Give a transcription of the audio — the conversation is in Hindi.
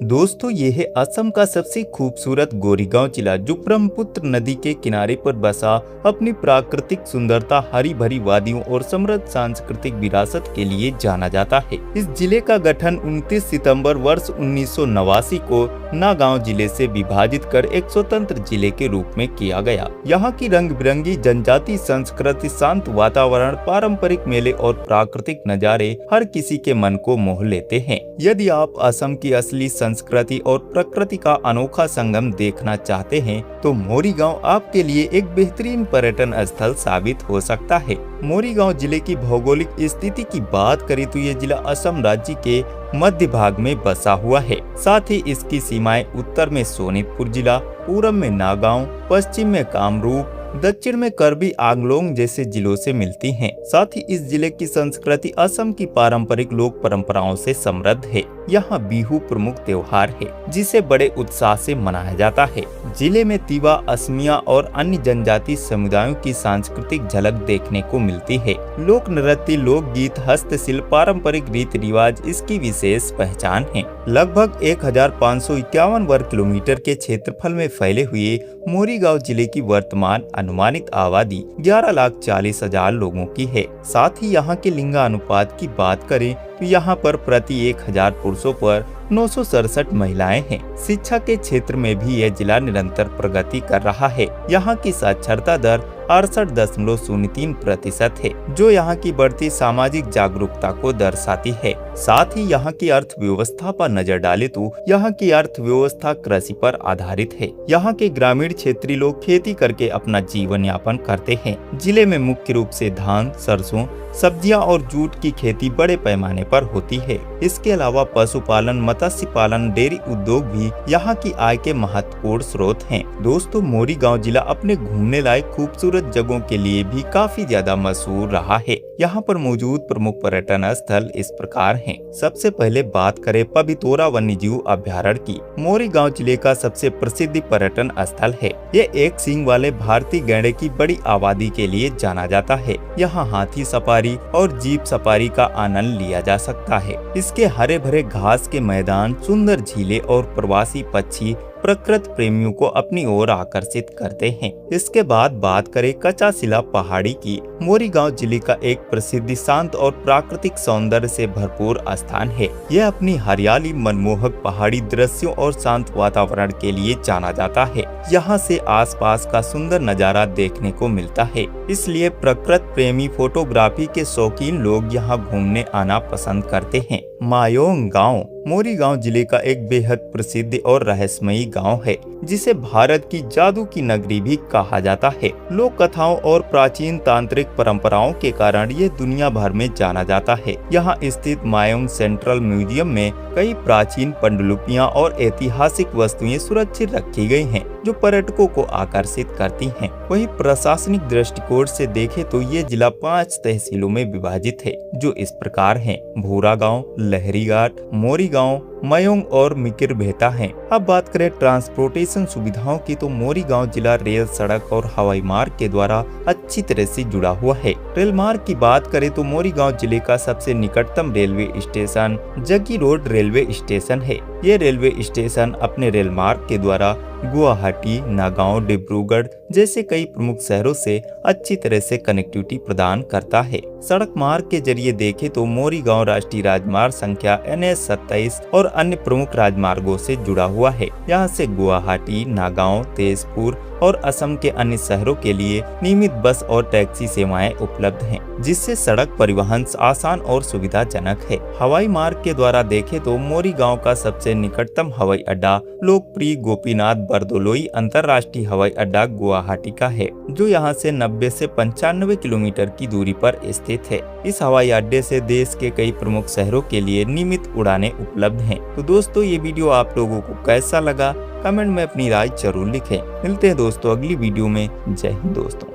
दोस्तों ये है असम का सबसे खूबसूरत गोरेगांव जिला जो ब्रह्मपुत्र नदी के किनारे पर बसा अपनी प्राकृतिक सुंदरता, हरी भरी वादियों और समृद्ध सांस्कृतिक विरासत के लिए जाना जाता है। इस जिले का गठन 29 सितंबर वर्ष 1989 को नागांव जिले से विभाजित कर एक स्वतंत्र जिले के रूप में किया गया। यहाँ की रंग बिरंगी जनजाति संस्कृति, शांत वातावरण, पारंपरिक मेले और प्राकृतिक नज़ारे हर किसी के मन को मोह लेते हैं। यदि आप असम की असली संस्कृति और प्रकृति का अनोखा संगम देखना चाहते हैं तो मोरीगांव आपके लिए एक बेहतरीन पर्यटन स्थल साबित हो सकता है। मोरीगांव जिले की भौगोलिक स्थिति की बात करें तो ये जिला असम राज्य के मध्य भाग में बसा हुआ है। साथ ही इसकी सीमाएं उत्तर में सोनितपुर जिला, पूरब में नागांव, पश्चिम में कामरूप, दक्षिण में कर्बी आंगलोंग जैसे जिलों से मिलती हैं। साथ ही इस जिले की संस्कृति असम की पारंपरिक लोक परंपराओं से समृद्ध है। यहाँ बिहू प्रमुख त्योहार है जिसे बड़े उत्साह से मनाया जाता है। जिले में तिवा, असमिया और अन्य जनजाति समुदायों की सांस्कृतिक झलक देखने को मिलती है। लोक नृत्य, लोक गीत, हस्तशिल्प, पारंपरिक रीति रिवाज इसकी विशेष पहचान है। लगभग 1551 वर्ग किलोमीटर के क्षेत्रफल में फैले हुए मोरीगांव जिले की वर्तमान अनुमानित आबादी 11,40,000 लोगों की है। साथ ही यहाँ के लिंगानुपात की बात करें तो यहाँ पर प्रति 1000 पुरुषों पर 967 महिलाएं हैं। शिक्षा के क्षेत्र में भी यह जिला निरंतर प्रगति कर रहा है। यहाँ की साक्षरता दर 68.03% है जो यहाँ की बढ़ती सामाजिक जागरूकता को दर्शाती है। साथ ही यहाँ की अर्थव्यवस्था पर नजर डाले तो यहाँ की अर्थव्यवस्था कृषि पर आधारित है। यहाँ के ग्रामीण क्षेत्रीय लोग खेती करके अपना जीवन यापन करते हैं। जिले में मुख्य रूप से धान, सरसों, सब्जियां और जूट की खेती बड़े पैमाने पर होती है। इसके अलावा पशुपालन, मत्स्य पालन, डेयरी उद्योग भी यहाँ की आय के महत्वपूर्ण स्रोत हैं। दोस्तों मोरीगांव जिला अपने घूमने लायक खूबसूरत जगहों के लिए भी काफी ज्यादा मशहूर रहा है। यहाँ पर मौजूद प्रमुख पर्यटन स्थल इस प्रकार हैं। सबसे पहले बात करें पबितोरा वन्यजीव अभ्यारण्य की। मोरीगांव जिले का सबसे प्रसिद्ध पर्यटन स्थल है। ये एक सींग वाले भारतीय गैंडे की बड़ी आबादी के लिए जाना जाता है। यहाँ हाथी सफारी और जीप सफारी का आनंद लिया जा सकता है। इसके हरे भरे घास के मैदान, सुंदर झीलें और प्रवासी पक्षी प्रकृति प्रेमियों को अपनी ओर आकर्षित करते हैं। इसके बाद बात करें कचाशिला पहाड़ी की। मोरीगांव जिले का एक प्रसिद्ध शांत और प्राकृतिक सौंदर्य से भरपूर स्थान है। यह अपनी हरियाली, मनमोहक पहाड़ी दृश्यों और शांत वातावरण के लिए जाना जाता है। यहाँ से आसपास का सुंदर नजारा देखने को मिलता है, इसलिए प्रकृति प्रेमी फोटोग्राफी के शौकीन लोग यहाँ घूमने आना पसंद करते हैं। मायोंग गांव मोरीगांव जिले का एक बेहद प्रसिद्ध और रहस्यमयी गांव है जिसे भारत की जादू की नगरी भी कहा जाता है। लोक कथाओं और प्राचीन तांत्रिक परंपराओं के कारण ये दुनिया भर में जाना जाता है। यहाँ स्थित मायोंग सेंट्रल म्यूजियम में कई प्राचीन पांडुलिपियां और ऐतिहासिक वस्तुएं सुरक्षित रखी गई हैं जो पर्यटकों को आकर्षित करती हैं। वहीं प्रशासनिक दृष्टिकोण से देखें तो ये जिला 5 तहसीलों में विभाजित है जो इस प्रकार हैं: भूरा गांव, लहरी घाट, मोरीगांव, मयोंग और मिकिर बेहता हैं। अब बात करें ट्रांसपोर्टेशन सुविधाओं की तो मोरीगांव जिला रेल, सड़क और हवाई मार्ग के द्वारा अच्छी तरह से जुड़ा हुआ है। रेल मार्ग की बात करें तो मोरीगांव जिले का सबसे निकटतम रेलवे स्टेशन जगी रोड रेलवे स्टेशन है। ये रेलवे स्टेशन अपने रेल मार्ग के द्वारा गुवाहाटी, नागांव, डिब्रूगढ़ जैसे कई प्रमुख शहरों से अच्छी तरह से कनेक्टिविटी प्रदान करता है। सड़क मार्ग के जरिए देखें तो मोरीगांव राष्ट्रीय राजमार्ग संख्या NH 27 और अन्य प्रमुख राजमार्गों से जुड़ा हुआ है। यहाँ से गुवाहाटी, नागांव, तेजपुर और असम के अन्य शहरों के लिए नियमित बस और टैक्सी सेवाएं उपलब्ध हैं, जिससे सड़क परिवहन आसान और सुविधाजनक है। हवाई मार्ग के द्वारा देखें तो मोरीगांव का सबसे निकटतम हवाई अड्डा लोकप्रिय गोपीनाथ बरदोलोई अंतर्राष्ट्रीय हवाई अड्डा गुवाहाटी का है, जो यहाँ से 90 से 95 किलोमीटर की दूरी पर स्थित है। इस हवाई अड्डे से देश के कई प्रमुख शहरों के लिए नियमित उड़ानें उपलब्ध हैं। तो दोस्तों ये वीडियो आप लोगों को कैसा लगा कमेंट में अपनी राय जरूर लिखें। मिलते हैं दोस्तों अगली वीडियो में। जय हिंद दोस्तों।